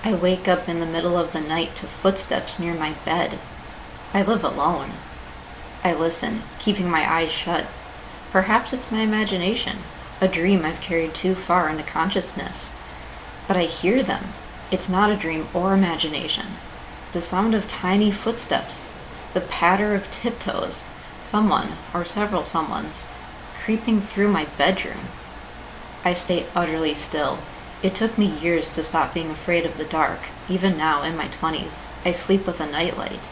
I wake up in the middle of the night to footsteps near my bed. I live alone. I listen, keeping my eyes shut. Perhaps it's my imagination, a dream I've carried too far into consciousness. But I hear them. It's not a dream or imagination. The sound of tiny footsteps, the patter of tiptoes, someone, or several someones, creeping through my bedroom. I stay utterly still. It took me years to stop being afraid of the dark. Even now, in my 20s, I sleep with a nightlight.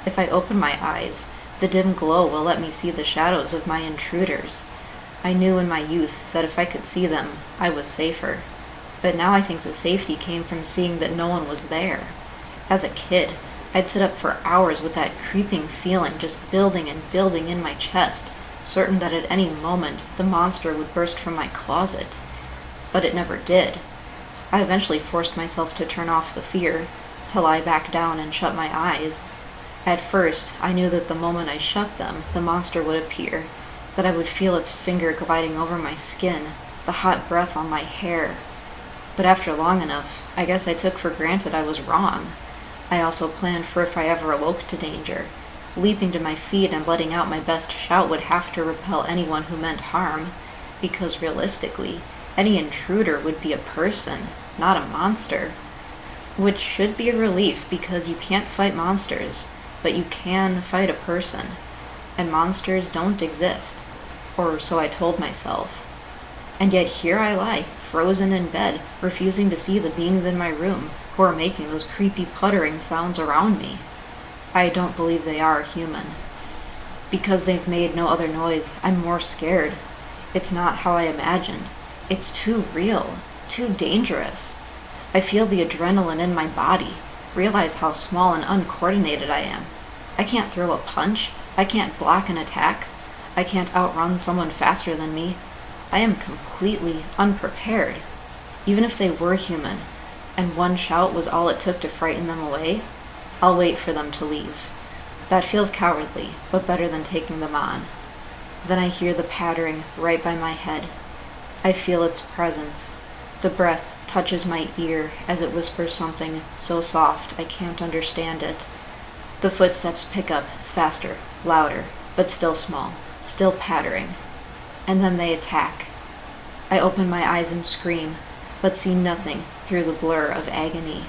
If I open my eyes, the dim glow will let me see the shadows of my intruders. I knew in my youth that if I could see them, I was safer. But now I think the safety came from seeing that no one was there. As a kid, I'd sit up for hours with that creeping feeling just building and building in my chest, certain that at any moment the monster would burst from my closet. But it never did. I eventually forced myself to turn off the fear, to lie back down and shut my eyes. At first, I knew that the moment I shut them, the monster would appear, that I would feel its finger gliding over my skin, the hot breath on my hair. But after long enough, I guess I took for granted I was wrong. I also planned for if I ever awoke to danger. Leaping to my feet and letting out my best shout would have to repel anyone who meant harm, because realistically, any intruder would be a person, not a monster. Which should be a relief because you can't fight monsters, but you can fight a person. And monsters don't exist. Or so I told myself. And yet here I lie, frozen in bed, refusing to see the beings in my room who are making those creepy puttering sounds around me. I don't believe they are human. Because they've made no other noise, I'm more scared. It's not how I imagined. It's too real, too dangerous. I feel the adrenaline in my body, realize how small and uncoordinated I am. I can't throw a punch. I can't block an attack. I can't outrun someone faster than me. I am completely unprepared. Even if they were human, and one shout was all it took to frighten them away, I'll wait for them to leave. That feels cowardly, but better than taking them on. Then I hear the pattering right by my head. I feel its presence. The breath touches my ear as it whispers something so soft I can't understand it. The footsteps pick up, faster, louder, but still small, still pattering. And then they attack. I open my eyes and scream, but see nothing through the blur of agony.